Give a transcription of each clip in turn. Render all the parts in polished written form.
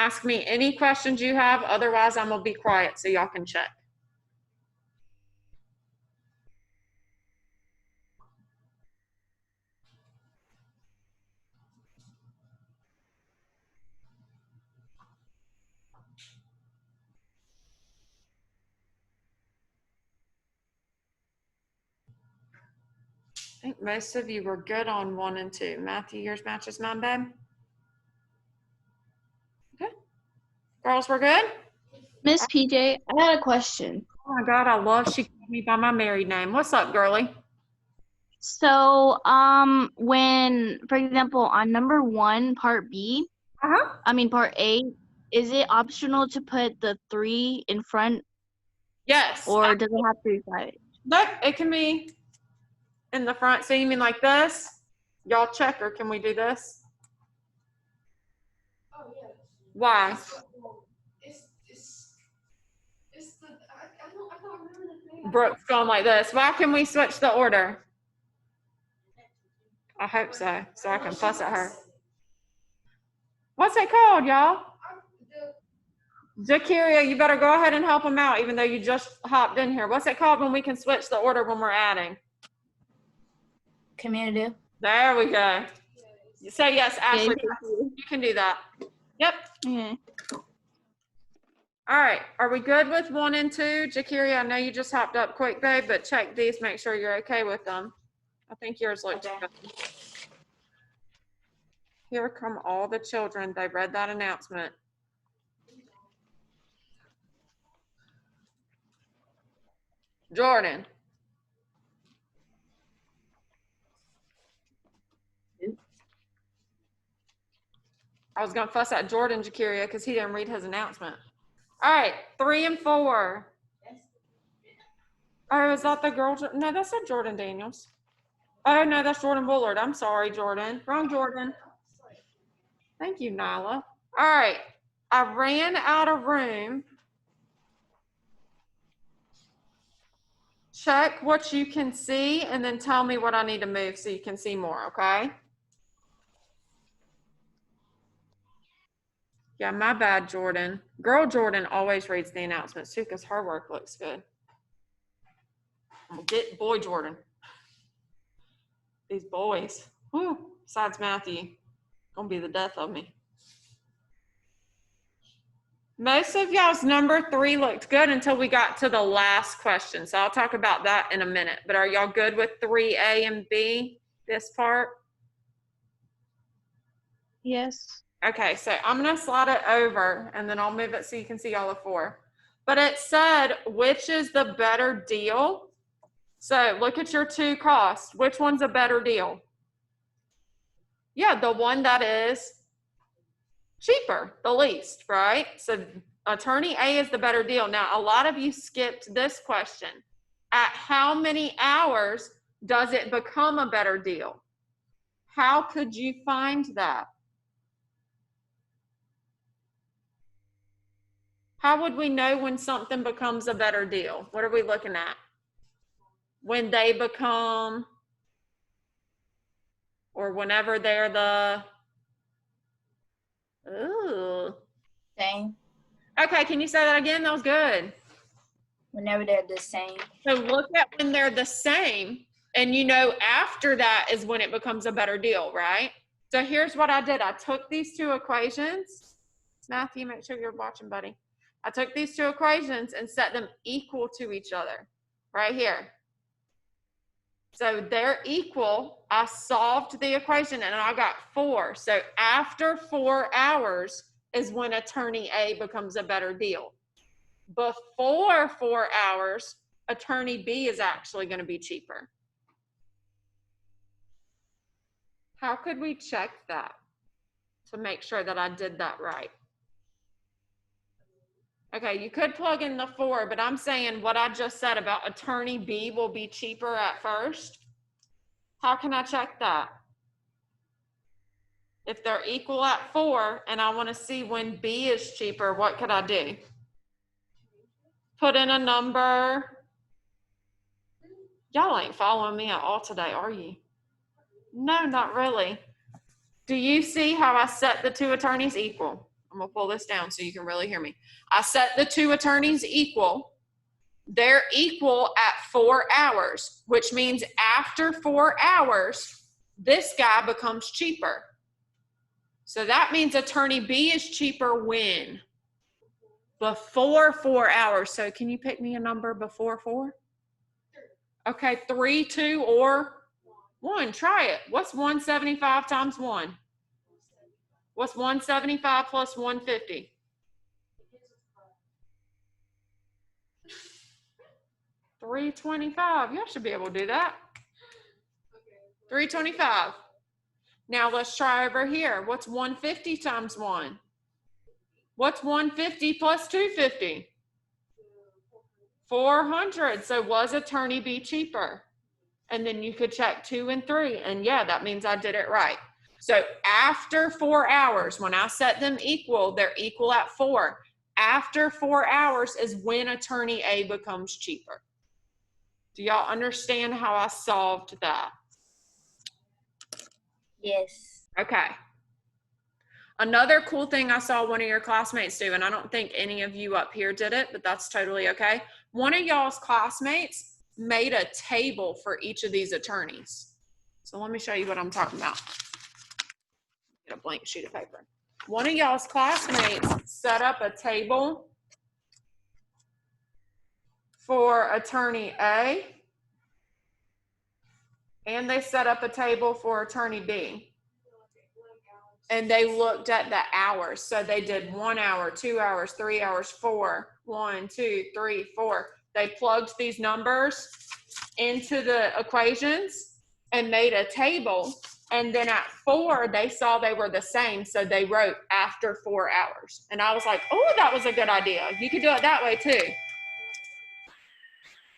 ask me any questions you have. Otherwise, I'm gonna be quiet so y'all can check. I think most of you were good on 1 and 2. Matthew, yours matches mine, babe? Okay. Girls, we're good? Miss PJ, I had a question. Oh my God, I love she called me by my married name. What's up, girly? So, when, for example, on number 1, part B, part A, is it optional to put the 3 in front? Yes. Or does it have to be beside it? Nope, it can be in the front. So you mean like this? Y'all check, or can we do this? Oh, yeah. Why? It's the, I don't remember the name. Brooke's going like this. Why can we switch the order? I hope so I can fuss at her. What's it called, y'all? Jakiria, you better go ahead and help him out, even though you just hopped in here. What's it called when we can switch the order when we're adding? Commutative. There we go. Say yes, Ashley. Yeah, you can do that. Yep. Okay. All right. Are we good with 1 and 2? Jakiria, I know you just hopped up quick, babe, but check these. Make sure you're okay with them. I think yours looks good. Here come all the children. They read that announcement. Jordan. I was going to fuss at Jordan, Jakiria, because he didn't read his announcement. All right, 3 and 4. Oh, is that the girl? No, that's not Jordan Daniels. Oh, no, that's Jordan Bullard. I'm sorry, Jordan. Wrong Jordan. Thank you, Nyla. All right, I ran out of room. Check what you can see and then tell me what I need to move so you can see more, okay? Yeah, my bad, Jordan. Girl Jordan always reads the announcements too because her work looks good. Get boy Jordan. These boys. Whew. Besides Matthew. Gonna be the death of me. Most of y'all's number 3 looked good until we got to the last question. So I'll talk about that in a minute. But are y'all good with 3A and B, this part? Yes. Okay, so I'm going to slide it over and then I'll move it so you can see all the 4. But it said, which is the better deal? So look at your 2 costs. Which one's a better deal? Yeah, the one that is cheaper, the least, right? So attorney A is the better deal. Now, a lot of you skipped this question. At how many hours does it become a better deal? How could you find that? How would we know when something becomes a better deal? What are we looking at? When they become, or whenever they're the, ooh. Same. Okay, can you say that again? That was good. Whenever they're the same. So look at when they're the same, and you know after that is when it becomes a better deal, right? So here's what I did. I took these 2 equations. Matthew, make sure you're watching, buddy. I took these 2 equations and set them equal to each other right here. So they're equal. I solved the equation and I got 4. So after 4 hours is when attorney A becomes a better deal. Before 4 hours, attorney B is actually going to be cheaper. How could we check that to make sure that I did that right? Okay, you could plug in the 4, but I'm saying what I just said about attorney B will be cheaper at first. How can I check that? If they're equal at 4 and I want to see when B is cheaper, what could I do? Put in a number. Y'all ain't following me at all today, are you? No, not really. Do you see how I set the 2 attorneys equal? I'm gonna pull this down so you can really hear me. I set the two attorneys equal. They're equal at 4 hours, which means after 4 hours, this guy becomes cheaper. So that means attorney B is cheaper when? Before 4 hours. So can you pick me a number before 4? Okay, 3, 2, or 1. Try it. What's 175 times 1? What's 175 plus 150? 325. Y'all should be able to do that. 325. Now let's try over here. What's 150 times 1? What's 150 plus 250? 400. So was attorney B cheaper? And then you could check 2 and 3. And yeah, that means I did it right. So after 4 hours, when I set them equal, they're equal at 4. After 4 hours is when attorney A becomes cheaper. Do y'all understand how I solved that? Yes. Okay. Another cool thing I saw one of your classmates do, and I don't think any of you up here did it, but that's totally okay. One of y'all's classmates made a table for each of these attorneys. So let me show you what I'm talking about. Get a blank sheet of paper. One of y'all's classmates set up a table for attorney A, and they set up a table for attorney B. And they looked at the hours. So they did 1 hour, 2 hours, 3 hours, 4, 1, 2, 3, 4. They plugged these numbers into the equations and made a table. And then at 4, they saw they were the same. So they wrote after 4 hours. And I was like, oh, that was a good idea. You could do it that way too.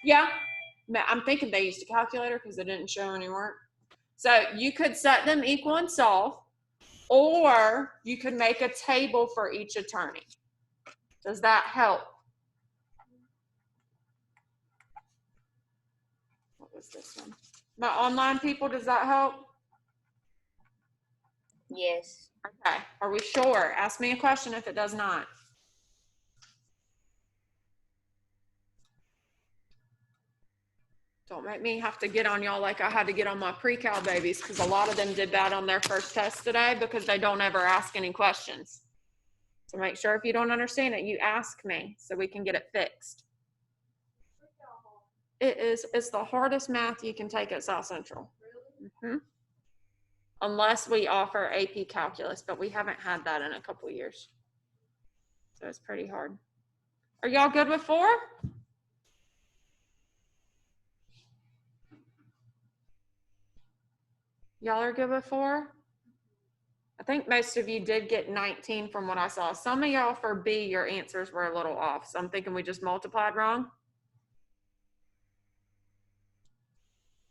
Yeah. I'm thinking they used a calculator because it didn't show any work. So you could set them equal and solve. Or you could make a table for each attorney. Does that help? What was this one? My online people, does that help? Yes. Okay. Are we sure? Ask me a question if it does not. Don't make me have to get on y'all like I had to get on my pre-cal babies, because a lot of them did bad on their first test today because they don't ever ask any questions. So make sure if you don't understand it, you ask me so we can get it fixed. It's the hardest math you can take at South Central. Mm-hmm. Unless we offer AP calculus, but we haven't had that in a couple of years. So it's pretty hard. Are y'all good with 4? Y'all are good with 4? I think most of you did get 19 from what I saw. Some of y'all for B, your answers were a little off. So I'm thinking we just multiplied wrong.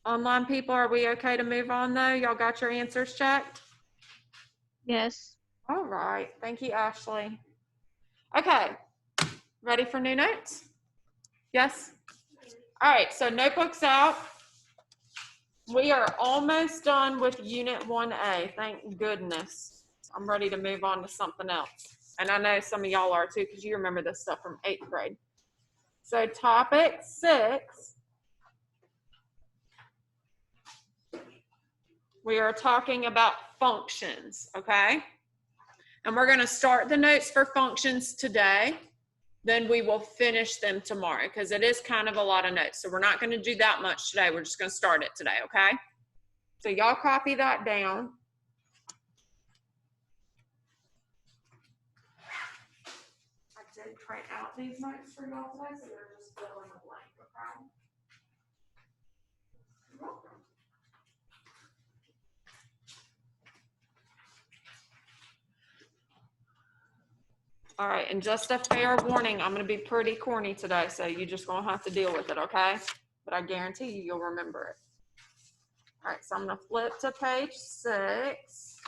Online people, are we okay to move on though? Y'all got your answers checked? Yes. All right. Thank you, Ashley. Okay. Ready for new notes? Yes? All right. So notebooks out. We are almost done with Unit 1A. Thank goodness. I'm ready to move on to something else. And I know some of y'all are too, because you remember this stuff from 8th grade. So topic 6. We are talking about functions, okay? And we're going to start the notes for functions today. Then we will finish them tomorrow because it is kind of a lot of notes. So we're not going to do that much today. We're just going to start it today, okay? So y'all copy that down. I did print out these notes for y'all today, so you're just filling a blank, okay? You're welcome. All right, and just a fair warning, I'm going to be pretty corny today, so you just going to have to deal with it, okay? But I guarantee you, you'll remember it. All right, so I'm going to flip to page 6.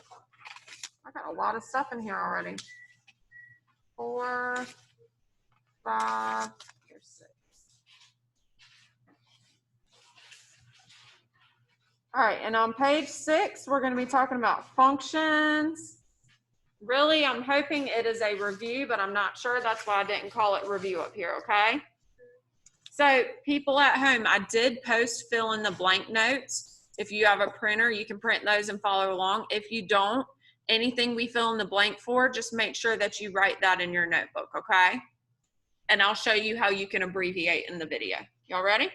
I got a lot of stuff in here already. 4, 5, here's 6. All right, and on page 6, we're going to be talking about functions, Really, I'm hoping it is a review, but I'm not sure. That's why I didn't call it review up here, okay? So people at home, I did post fill in the blank notes. If you have a printer, you can print those and follow along. If you don't, anything we fill in the blank for, just make sure that you write that in your notebook, okay? And I'll show you how you can abbreviate in the video. Y'all ready?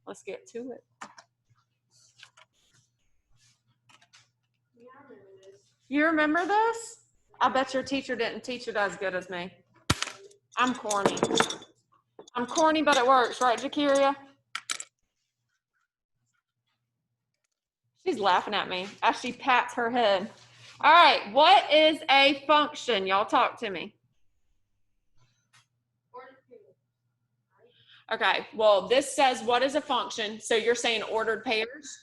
Let's get to it. You remember this? I bet your teacher didn't teach it as good as me. I'm corny. I'm corny, but it works, right, Jakiria? She's laughing at me as she pats her head. All right, what is a function? Y'all talk to me. Okay, well, this says what is a function? So you're saying ordered pairs?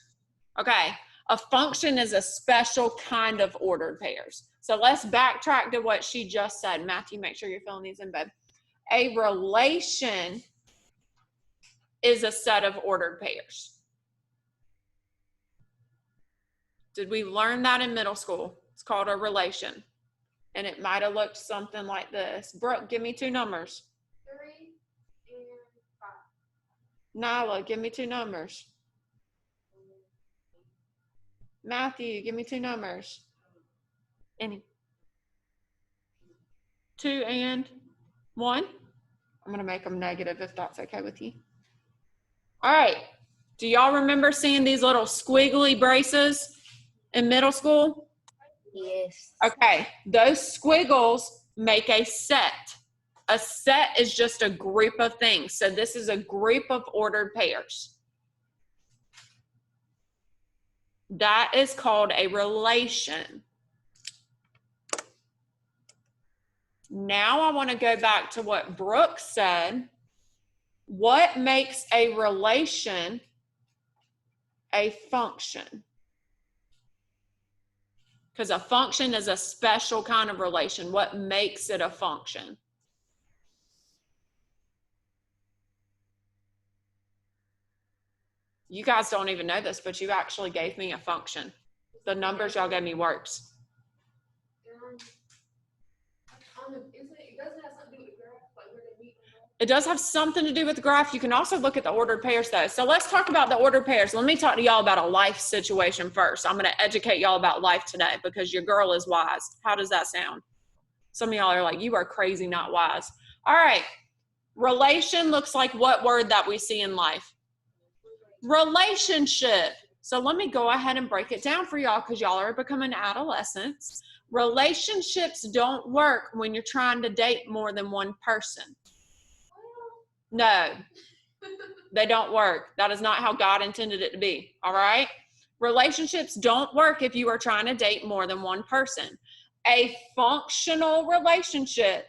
Okay, a function is a special kind of ordered pairs. So let's backtrack to what she just said. Matthew, make sure you're filling these in, babe. A relation is a set of ordered pairs. Did we learn that in middle school? It's called a relation. And it might have looked something like this. Brooke, give me 2 numbers. 3 and 5. Nyla, give me 2 numbers. Matthew, give me 2 numbers. Any? 2 and 1? I'm going to make them negative if that's okay with you. All right. Do y'all remember seeing these little squiggly braces in middle school? Yes. Okay. Those squiggles make a set. A set is just a group of things. So this is a group of ordered pairs. That is called a relation. Now I want to go back to what Brooke said. What makes a relation a function? Because a function is a special kind of relation. What makes it a function? You guys don't even know this, but you actually gave me a function. The numbers y'all gave me works. It doesn't have something to do with the graph, like where they meet. It does have something to do with the graph. You can also look at the ordered pairs though. So let's talk about the ordered pairs. Let me talk to y'all about a life situation first. I'm going to educate y'all about life today because your girl is wise. How does that sound? Some of y'all are like, you are crazy, not wise. All right. Relation looks like what word that we see in life? Relationship. So let me go ahead and break it down for y'all because y'all are becoming adolescents. Relationships don't work when you're trying to date more than one person. No, they don't work. That is not how God intended it to be. All right. Relationships don't work if you are trying to date more than one person. A functional relationship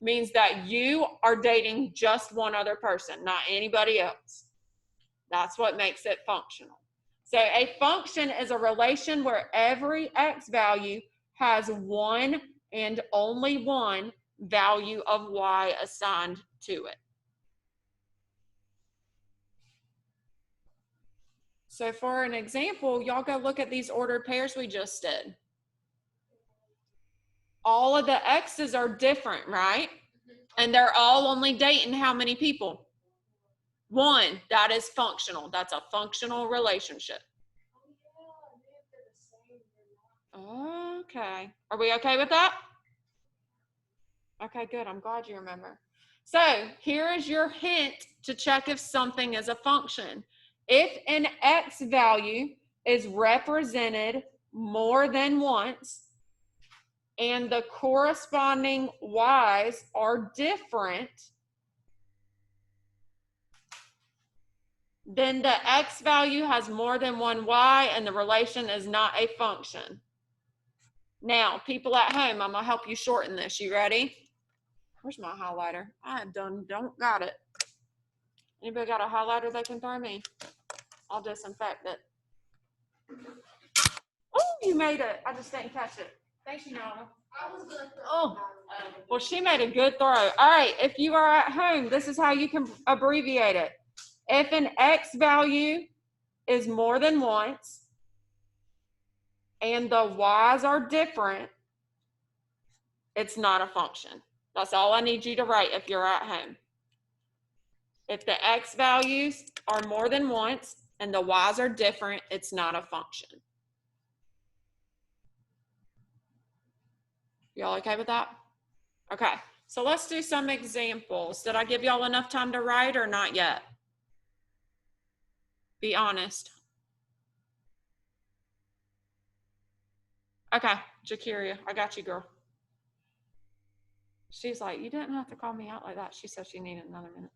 means that you are dating just one other person, not anybody else. That's what makes it functional. So a function is a relation where every X value has one and only one value of Y assigned to it. So for an example, y'all go look at these ordered pairs we just did. All of the X's are different, right? And they're all only dating how many people? 1. That is functional. That's a functional relationship. Okay. Are we okay with that? Okay, good. I'm glad you remember. So here is your hint to check if something is a function. If an X value is represented more than once and the corresponding Y's are different, then the X value has more than one Y and the relation is not a function. Now, people at home, I'm going to help you shorten this. You ready? Where's my highlighter? I don't got it. Anybody got a highlighter they can throw me? I'll disinfect it. Oh, you made it. I just didn't catch it. Thanks, Nala. I was gonna throw Oh, well, she made a good throw. All right, if you are at home, this is how you can abbreviate it. If an X value is more than once and the Y's are different, it's not a function. That's all I need you to write if you're at home. If the x values are more than once and the y's are different, it's not a function. Y'all okay with that? Okay, so let's do some examples. Did I give y'all enough time to write or not yet? Be honest. Okay, Jakiria, I got you, girl. She's like, you didn't have to call me out like that. She said she needed another minute.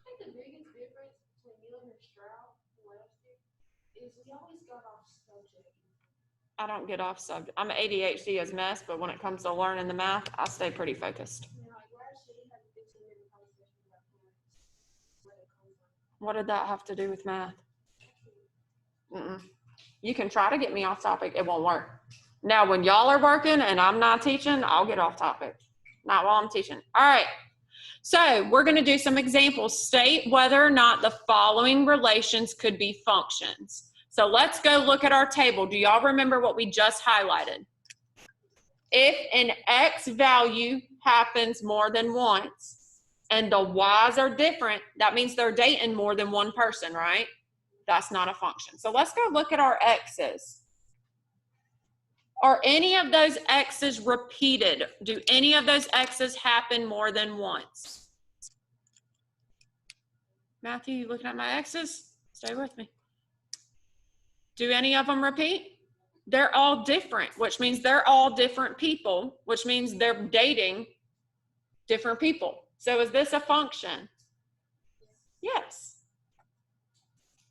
I think the biggest difference between you and Stroud and Webster is we always got off subject. I don't get off subject. I'm ADHD as mess, but when it comes to learning the math, I stay pretty focused. You know, like last year, you had a 15-minute conversation about parents, where they come from. What did that have to do with math? You can try to get me off topic. It won't work. Now, when y'all are working and I'm not teaching, I'll get off topic. Not while I'm teaching. All right. So we're going to do some examples. State whether or not the following relations could be functions. So let's go look at our table. Do y'all remember what we just highlighted? If an x value happens more than once and the y's are different, that means they're dating more than one person, right? That's not a function. So let's go look at our x's. Are any of those x's repeated? Do any of those x's happen more than once? Matthew, you looking at my x's? Stay with me. Do any of them repeat? They're all different, which means they're all different people, which means they're dating different people. So is this a function? Yes.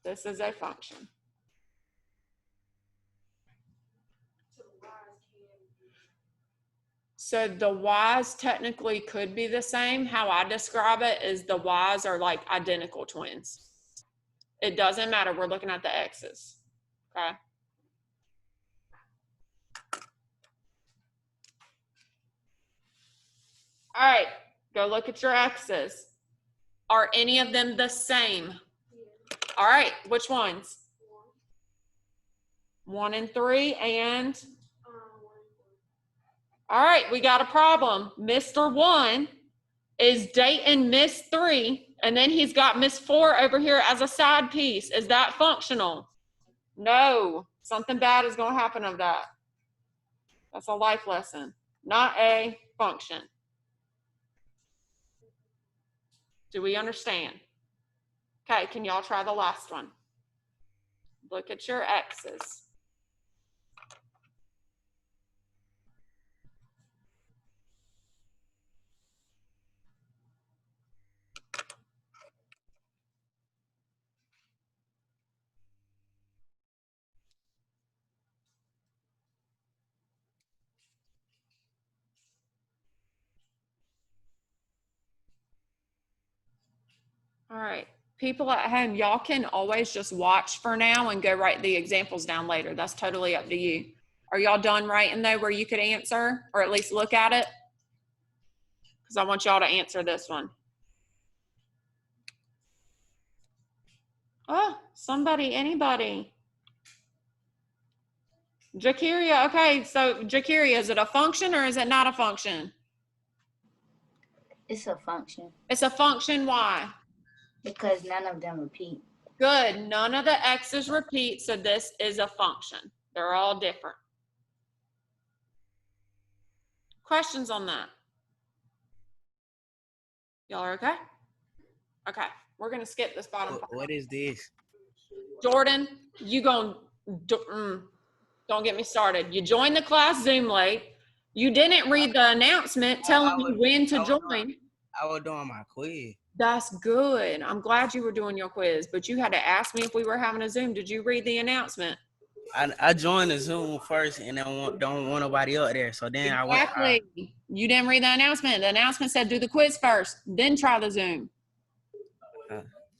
This is a function. So the y's technically could be the same. How I describe it is the y's are like identical twins. It doesn't matter. We're looking at the x's. Okay. All right. Go look at your x's. Are any of them the same? All right. Which ones? 1 and 3 and? All right, we got a problem. Mr. 1 is dating Miss 3, and then he's got Miss 4 over here as a side piece. Is that functional? No. Something bad is going to happen of that. That's a life lesson, not a function. Do we understand? Okay, can y'all try the last one? Look at your x's. All right, people at home, y'all can always just watch for now and go write the examples down later. That's totally up to you. Are y'all done writing though where you could answer or at least look at it? Because I want y'all to answer this one. Oh, somebody, anybody. Jakiria, okay, so Jakiria, is it a function or is it not a function? It's a function It's a function, why? because none of them repeat. Good, none of the x's repeat, so this is a function. They're all different. Questions on that? Y'all are okay? Okay, we're gonna skip this bottom part. What is this? Jordan, you don't get me started. You joined the class Zoom late. You didn't read the announcement telling you when to join. I was doing my quiz. That's good. I'm glad you were doing your quiz, but you had to ask me if we were having a Zoom. Did you read the announcement? I joined the Zoom first and don't want nobody up there. So then Exactly. You didn't read the announcement. The announcement said do the quiz first, then try the Zoom.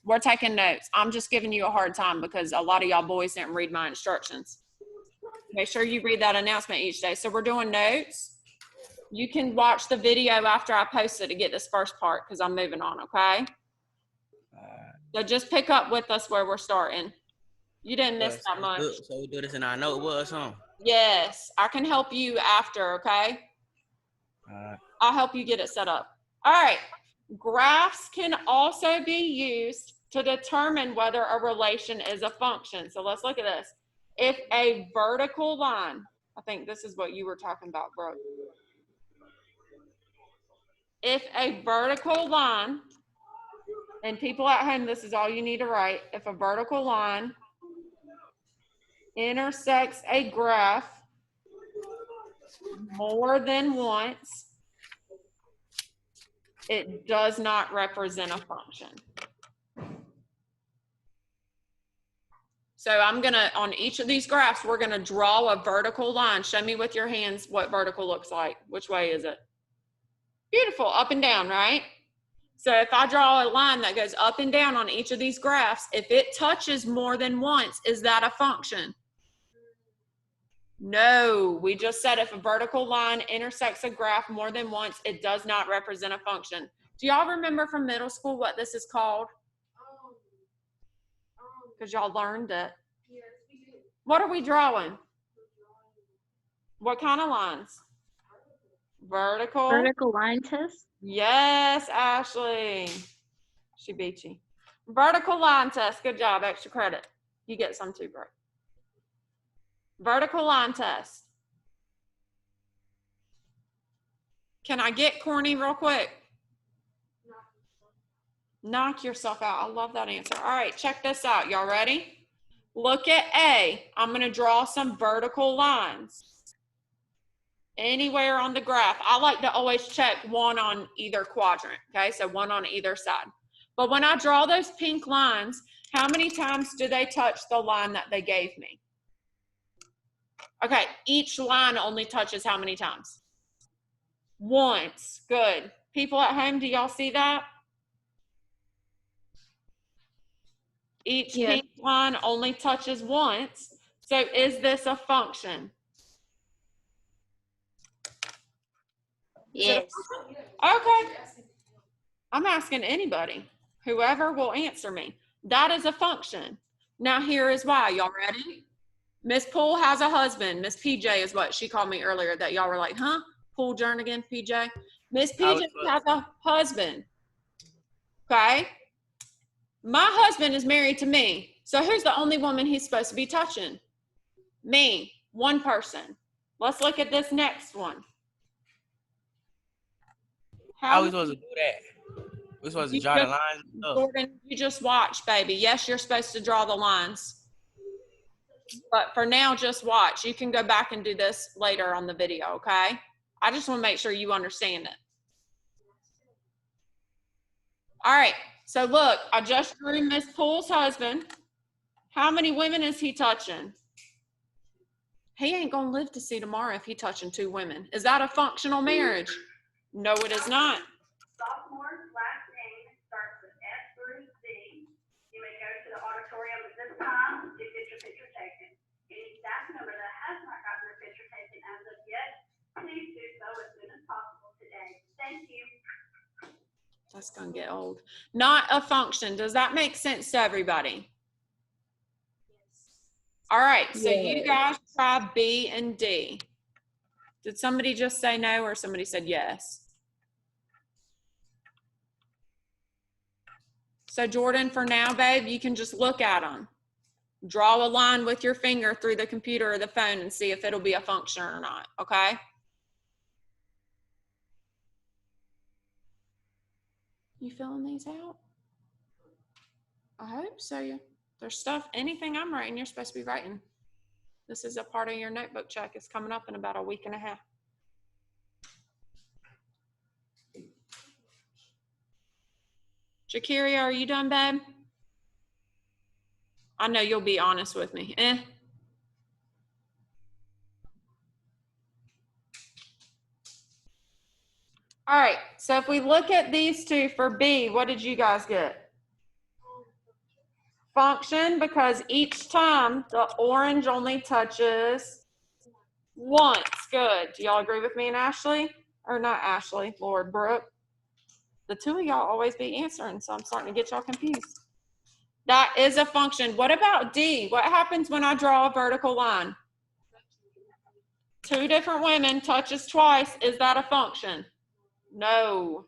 We're taking notes. I'm just giving you a hard time because a lot of y'all boys didn't read my instructions. Make sure you read that announcement each day. So we're doing notes. You can watch the video after I post it to get this first part because I'm moving on, okay? So just pick up with us where we're starting. You didn't miss that much. So we do this in our notebook or something? Yes, I can help you after, okay? I'll help you get it set up. All right. Graphs can also be used to determine whether a relation is a function. So let's look at this. If a vertical line, I think this is what you were talking about, Brooke. If a vertical line, and people at home, this is all you need to write. If a vertical line intersects a graph more than once, it does not represent a function. So I'm gonna, on each of these graphs, we're gonna draw a vertical line. Show me with your hands what vertical looks like. Which way is it? Beautiful, up and down, right? So if I draw a line that goes up and down on each of these graphs, if it touches more than once, is that a function? No, we just said if a vertical line intersects a graph more than once, it does not represent a function. Do y'all remember from middle school what this is called? Because y'all learned it. Yes, we do. What are we drawing? What kind of lines? Vertical. Vertical line test. Yes, Ashley. She beat you. Vertical line test. Good job. Extra credit. You get some too, bro. Vertical line test. Can I get corny real quick? Knock yourself out. I love that answer. All right, check this out. Y'all ready? Look at A. I'm going to draw some vertical lines. Anywhere on the graph. I like to always check one on either quadrant, okay? So one on either side. But when I draw those pink lines, how many times do they touch the line that they gave me? Okay, each line only touches how many times? Once. Good. People at home, do y'all see that? Each pink line only touches once. So is this a function? Yes. Okay. I'm asking anybody, whoever will answer me. That is a function. Now here is why. Y'all ready? Miss Poole has a husband. Miss PJ is what she called me earlier that y'all were like, huh? Poole Jernigan, PJ. Miss PJ has a husband. Okay? My husband is married to me. So who's the only woman he's supposed to be touching? Me. One person. Let's look at this next one. How are we supposed to do that? We're supposed to draw the lines and stuff. Jordan, you just watch, baby. Yes, you're supposed to draw the lines. But for now, just watch. You can go back and do this later on the video, okay? I just want to make sure you understand it. All right. So look, I just drew Miss Poole's husband. How many women is he touching? He ain't going to live to see tomorrow if he touching 2 women. Is that a functional marriage? No, it is not. Sophomore's last name starts with S through Z. You may go to the auditorium at this time to get your picture taken. Any staff member that has not gotten their picture taken as of yet, please do so as soon as possible today. Thank you. That's going to get old. Not a function. Does that make sense to everybody? All right. So you guys try B and D. Did somebody just say no or somebody said yes? So Jordan, for now, babe, you can just look at them. Draw a line with your finger through the computer or the phone and see if it'll be a function or not, okay? You filling these out? I hope so. There's stuff, anything I'm writing, you're supposed to be writing. This is a part of your notebook check. It's coming up in about a week and a half. Jakiria, are you done, babe? I know you'll be honest with me. All right, so if we look at these two for B, what did you guys get? Function, because each time the orange only touches once. Good. Do y'all agree with me and Ashley? Or not Ashley, Lord, Brooke. The two of y'all always be answering, so I'm starting to get y'all confused. That is a function. What about D? What happens when I draw a vertical line? two different women touches twice, is that a function? No.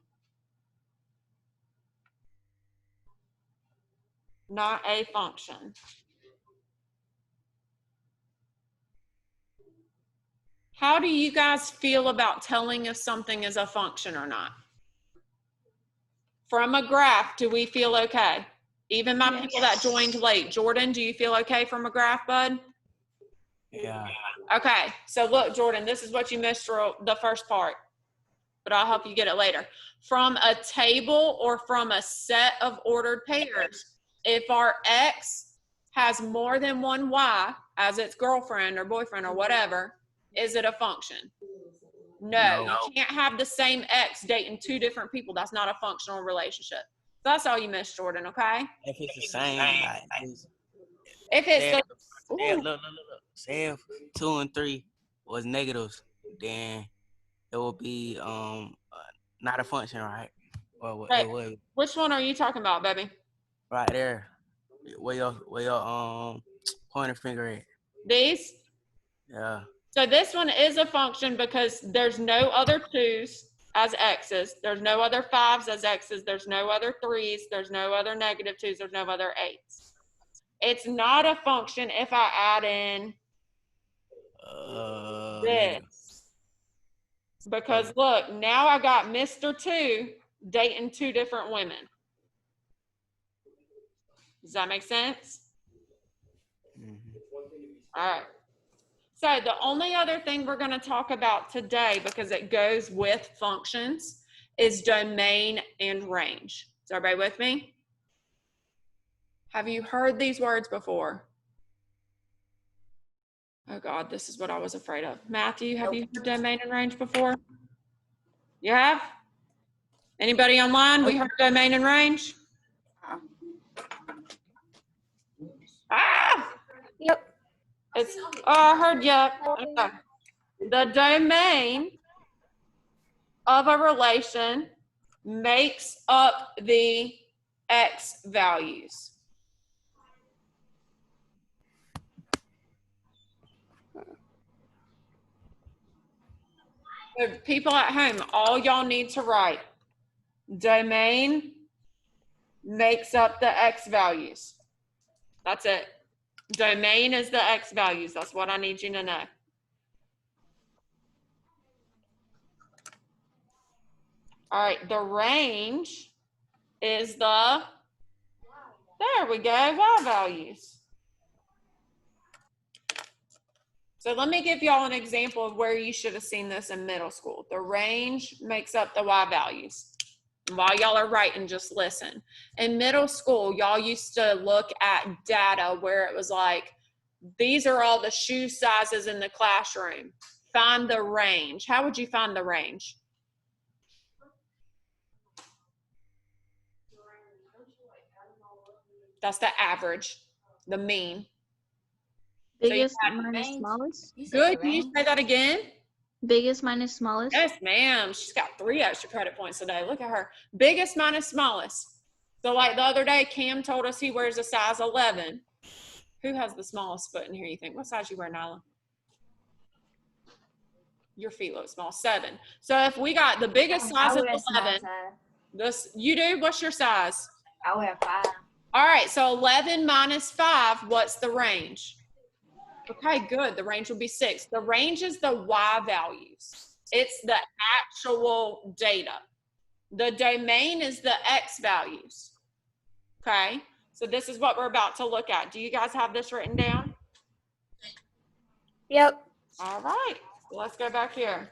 Not a function. How do you guys feel about telling if something is a function or not? From a graph, do we feel okay? Even my people that joined late. Jordan, do you feel okay from a graph, bud? Yeah. Okay, so look, Jordan, this is what you missed for the first part, but I'll help you get it later. From a table or from a set of ordered pairs, if our X has more than one Y as its girlfriend or boyfriend or whatever, is it a function? No, you can't have the same X dating two different people. That's not a functional relationship. That's all you missed, Jordan, okay? If it's the same, like, If it's look. Say if 2 and 3 was negatives, then it would be not a function, right? Or Hey, it would. which one are you talking about, baby? Right there, where your pointer finger at. These? Yeah. So this one is a function because there's no other 2s as X's. There's no other 5s as X's. There's no other 3s. There's no other -2s. There's no other 8s. It's not a function if I add in this. Because look, now I got Mr. 2 dating two different women. Does that make sense? All right. So the only other thing we're going to talk about today, because it goes with functions, is domain and range. Is everybody with me? Have you heard these words before? Oh God, this is what I was afraid of. Matthew, have you heard domain and range before? You have? Anybody online? We heard domain and range? Ah! Yep. It's, oh, I heard yep. Okay. The domain of a relation makes up the X values. So people at home, all y'all need to write domain makes up the X values. That's it. Domain is the X values. That's what I need you to know. All right, the range is the, there we go, Y values. So let me give y'all an example of where you should have seen this in middle school. The range makes up the Y values. While y'all are writing, just listen. In middle school, y'all used to look at data where it was like, these are all the shoe sizes in the classroom. Find the range. How would you find the range? That's the average, the mean. Biggest so minus smallest? Good. Can you say that again? Biggest minus smallest? Yes, ma'am. She's got 3 extra credit points today. Look at her. Biggest minus smallest. So like the other day, Cam told us he wears a size 11. Who has the smallest foot in here, you think? What size you wear, Nyla? Your feet look small. 7. So if we got the biggest size of 11, this, you do? What's your size? I wear 5. All right, so 11 minus 5, what's the range? Okay, good. The range will be 6. The range is the Y values. It's the actual data. The domain is the X values. Okay, so this is what we're about to look at. Do you guys have this written down? Yep. All right, let's go back here.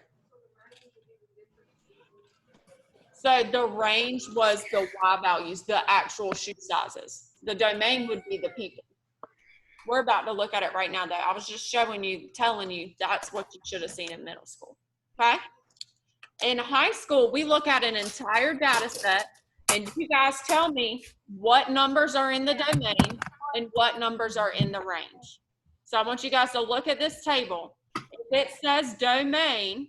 So the range was the Y values, the actual shoe sizes. The domain would be the people. We're about to look at it right now, though. I was just showing you, telling you that's what you should have seen in middle school, okay? In high school, we look at an entire data set, and you guys tell me what numbers are in the domain and what numbers are in the range. So I want you guys to look at this table. If it says domain,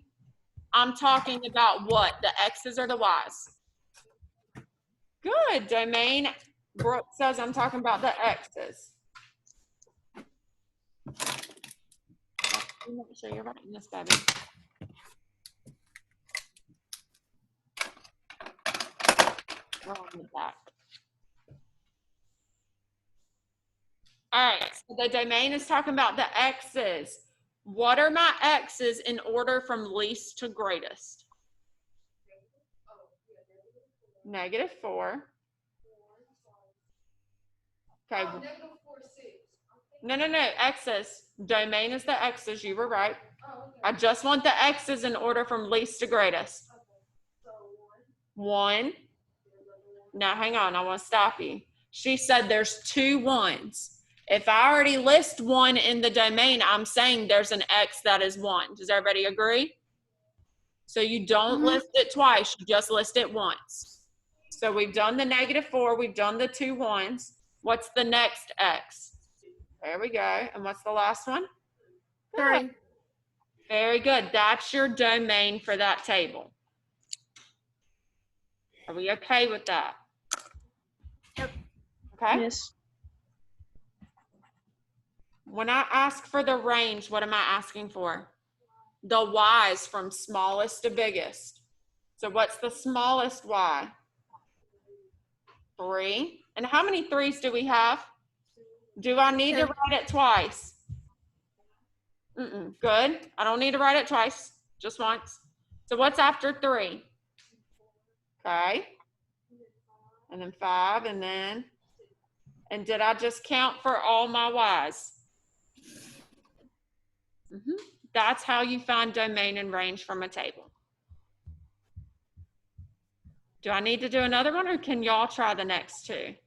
I'm talking about what? The X's or the Y's? Good, domain. Brooke says I'm talking about the X's. Make sure you're writing this, baby. We're on the back. All right, so the domain is talking about the x's. What are my x's in order from least to greatest? -4. Okay. Oh, -4, 6. No, x's. Domain is the x's, you were right. Oh, okay. I just want the x's in order from least to greatest. Okay. So 1. Now, hang on, I want to stop you. She said there's 2 1s. If I already list 1 in the domain, I'm saying there's an x that is 1. Does everybody agree? So you don't list it twice, you just list it once. So we've done the -4, we've done the 2 1s. What's the next x? There we go. And what's the last one? 3. Very good. That's your domain for that table. Are we okay with that? Yep. Okay. Yes. When I ask for the range, what am I asking for? The y's from smallest to biggest. So what's the smallest y? 3. And how many 3's do we have? Do I need to write it twice? Good. I don't need to write it twice, just once. So what's after 3? Okay. And then 5, and did I just count for all my y's? That's how you find domain and range from a table. Do I need to do another one, or can y'all try the next 2?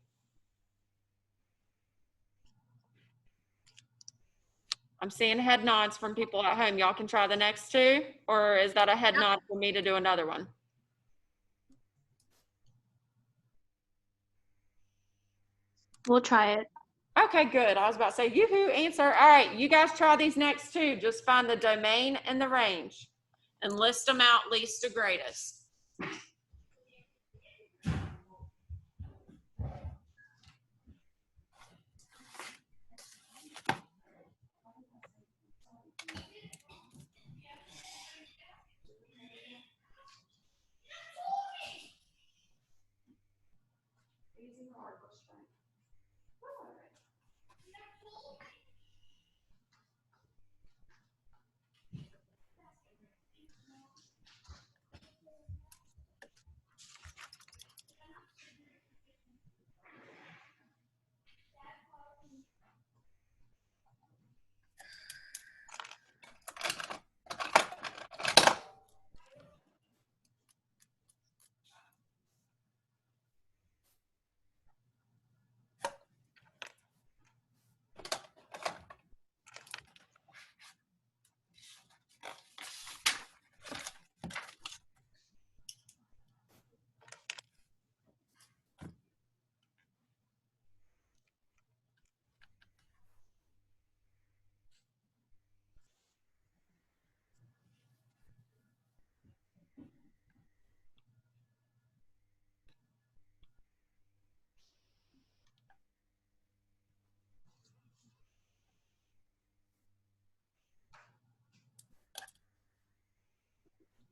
I'm seeing head nods from people at home. Y'all can try the next 2, or is that a head nod for me to do another one? We'll try it. Okay, good. I was about to say, yoo-hoo, answer. All right, you guys try these next 2. Just find the domain and the range and list them out least to greatest.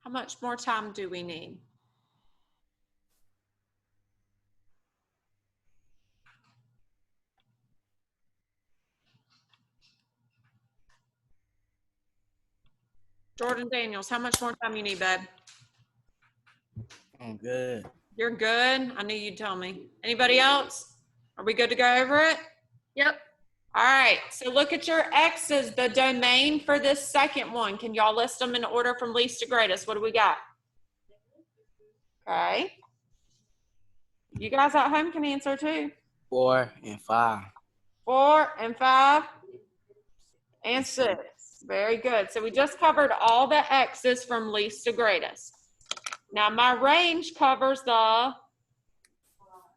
How much more time do we need? Jordan Daniels, how much more time you need, babe? I'm good. You're good? I knew you'd tell me. Anybody else? Are we good to go over it? Yep. All right, so look at your X's, the domain for this second one. Can y'all list them in order from least to greatest? What do we got? Okay. You guys at home can answer too. 4 and 5. 4 and 5 and 6. Very good. So we just covered all the X's from least to greatest. Now my range covers the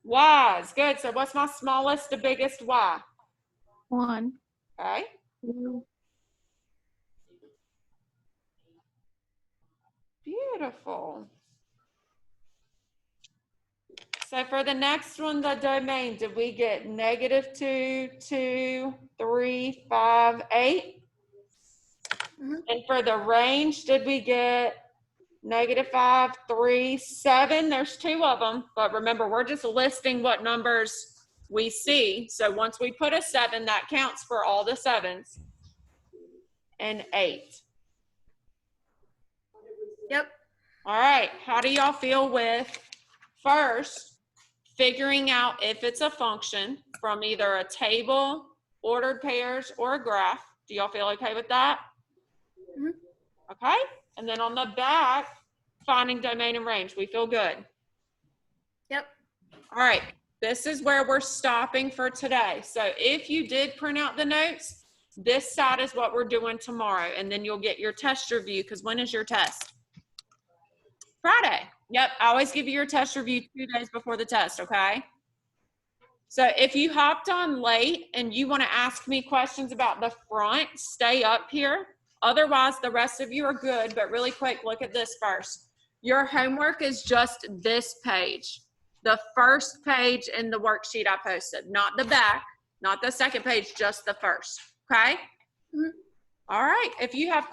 Y's. Good. So what's my smallest to biggest Y? 1. Okay. 2. Beautiful. So for the next one, the domain, did we get -2, 2, 3, 5, 8? And for the range, did we get -5, 3, 7? There's 2 of them, but remember, we're just listing what numbers we see. So once we put a 7, that counts for all the 7s. And 8. Yep. All right, how do y'all feel with first figuring out if it's a function from either a table, ordered pairs, or a graph? Do y'all feel okay with that? Mhm. Okay, and then on the back, finding domain and range. We feel good. Yep. All right, this is where we're stopping for today. So if you did print out the notes, this side is what we're doing tomorrow, and then you'll get your test review, because when is your test? Friday. Yep, I always give you your test review 2 days before the test, okay? So if you hopped on late and you want to ask me questions about the front, stay up here. Otherwise, the rest of you are good, but really quick, look at this first. Your homework is just this page, the first page in the worksheet I posted, not the back, not the second page, just the first, okay? Mhm. All right, if you have